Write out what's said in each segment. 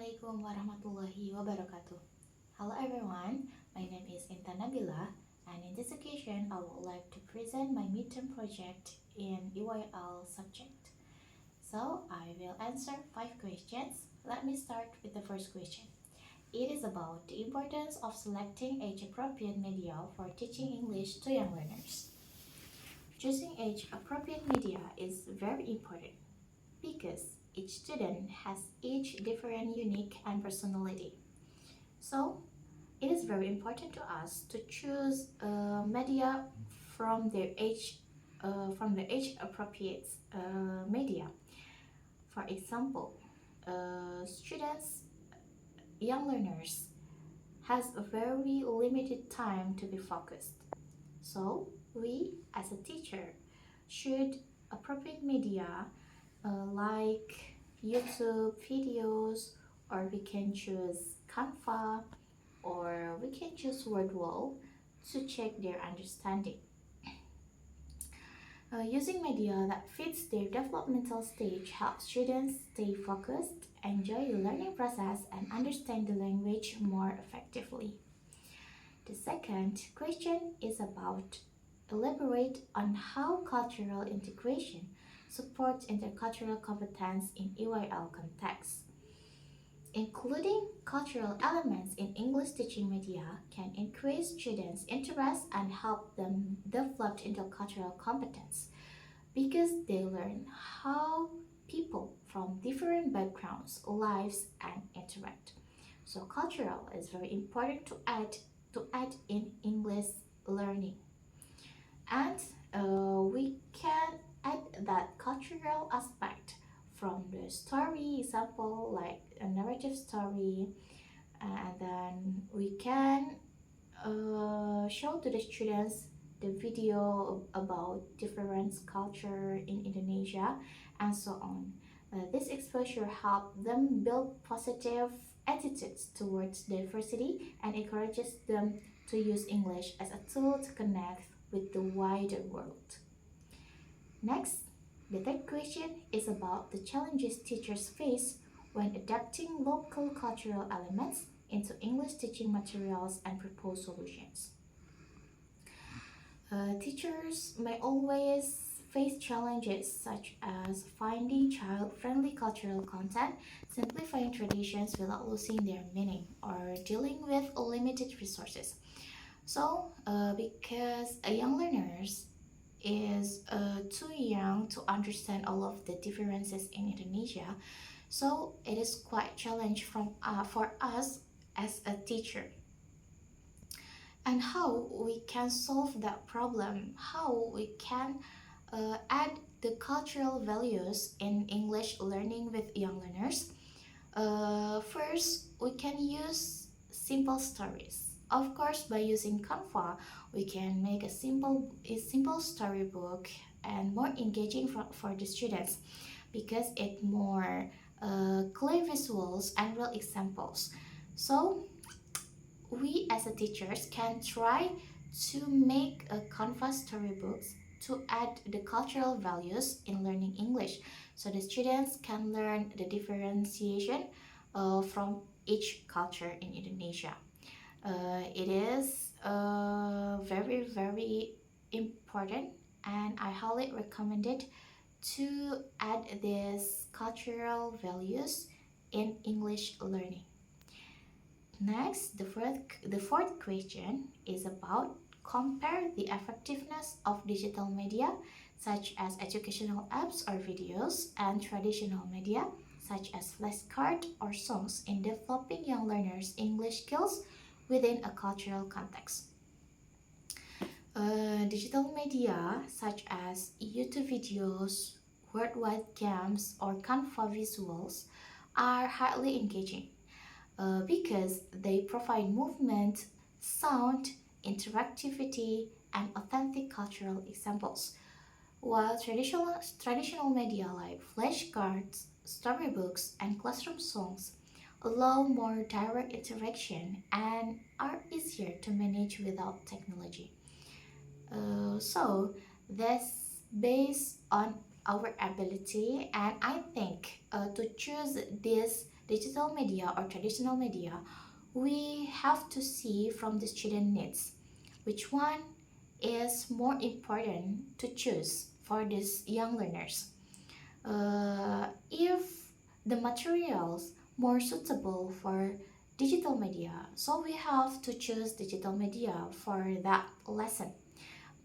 Assalamualaikum warahmatullahi wabarakatuh. Hello everyone, my name is Intan Nabila, and in this occasion I would like to present my midterm project in EYL subject. So I will answer 5 questions. Let me start with the first question. It is about the importance of selecting age-appropriate media for teaching English to young learners. Choosing age-appropriate media is very important because each student has each different unique and personality. So it is very important to us to choose media from their age appropriate media. For example, students, young learners has a very limited time to be focused. So we as a teacher should appropriate media like YouTube videos, or we can choose Canva, or we can choose WordWall to check their understanding. Using media that fits their developmental stage helps students stay focused, enjoy the learning process, and understand the language more effectively. The second question is about elaborate on how cultural integration supports intercultural competence in EYL context. Including cultural elements in English teaching media can increase students' interest and help them develop intercultural competence because they learn how people from different backgrounds, lives, and interact. So cultural is very important to add in English learning. And we can add that cultural aspect from the story example, like a narrative story, and then we can show to the students the video about different culture in Indonesia and so on. This exposure helps them build positive attitudes towards diversity and encourages them to use English as a tool to connect with the wider world. Next, the third question is about the challenges teachers face when adapting local cultural elements into English teaching materials and propose solutions. Teachers may always face challenges such as finding child-friendly cultural content, simplifying traditions without losing their meaning, or dealing with limited resources. So, because young learners is too young to understand all of the differences in Indonesia, so it is quite challenge for us as a teacher. And how we can solve that problem, how we can add the cultural values in English learning with young learners. First, we can use simple stories. Of course, by using Canva, we can make a simple storybook and more engaging for the students because it more clear visuals and real examples. So we as a teachers can try to make a Canva storybooks to add the cultural values in learning English, so the students can learn the differentiation from each culture in Indonesia. It is very important, and I highly recommend it to add these cultural values in English learning. Next, the fourth question is about compare the effectiveness of digital media such as educational apps or videos and traditional media such as flashcards or songs in developing young learners' English skills within a cultural context. Digital media such as YouTube videos, worldwide games, or Canva visuals are highly engaging because they provide movement, sound, interactivity, and authentic cultural examples. While traditional media like flashcards, storybooks, and classroom songs allow more direct interaction and are easier to manage without technology. So that's based on our ability, and I think to choose this digital media or traditional media, we have to see from the student needs which one is more important to choose for these young learners. If the materials more suitable for digital media, so we have to choose digital media for that lesson.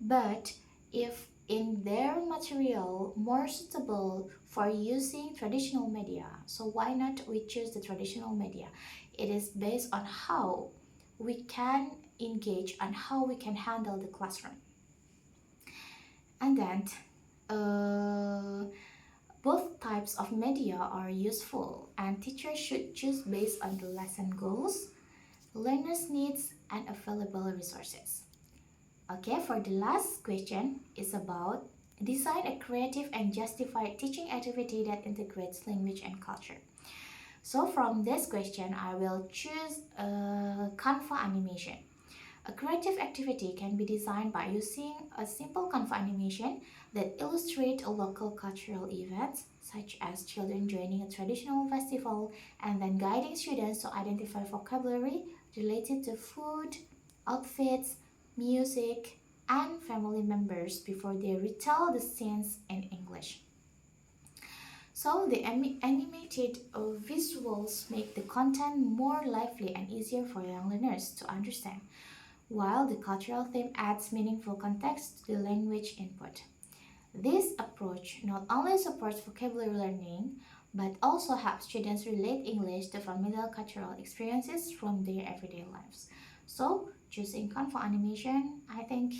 But if in their material more suitable for using traditional media, so why not we choose the traditional media? It is based on how we can engage and how we can handle the classroom. And then uh, both types of media are useful, and teachers should choose based on the lesson goals, learners' needs, and available resources. Okay, for the last question is about design a creative and justified teaching activity that integrates language and culture. So from this question, I will choose Canva animation. A creative activity can be designed by using a simple Canva animation that illustrates a local cultural event, such as children joining a traditional festival and then guiding students to identify vocabulary related to food, outfits, music, and family members before they retell the scenes in English. So the animated visuals make the content more lively and easier for young learners to understand, while the cultural theme adds meaningful context to the language input. This approach not only supports vocabulary learning, but also helps students relate English to familiar cultural experiences from their everyday lives. So, choosing Canva animation, I think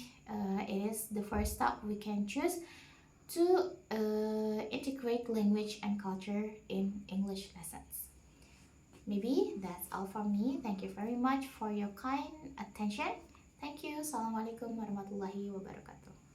it is the first step we can choose to integrate language and culture in English lessons. Maybe that's all from me. Thank you very much for your kind attention. Thank you. Assalamualaikum warahmatullahi wabarakatuh.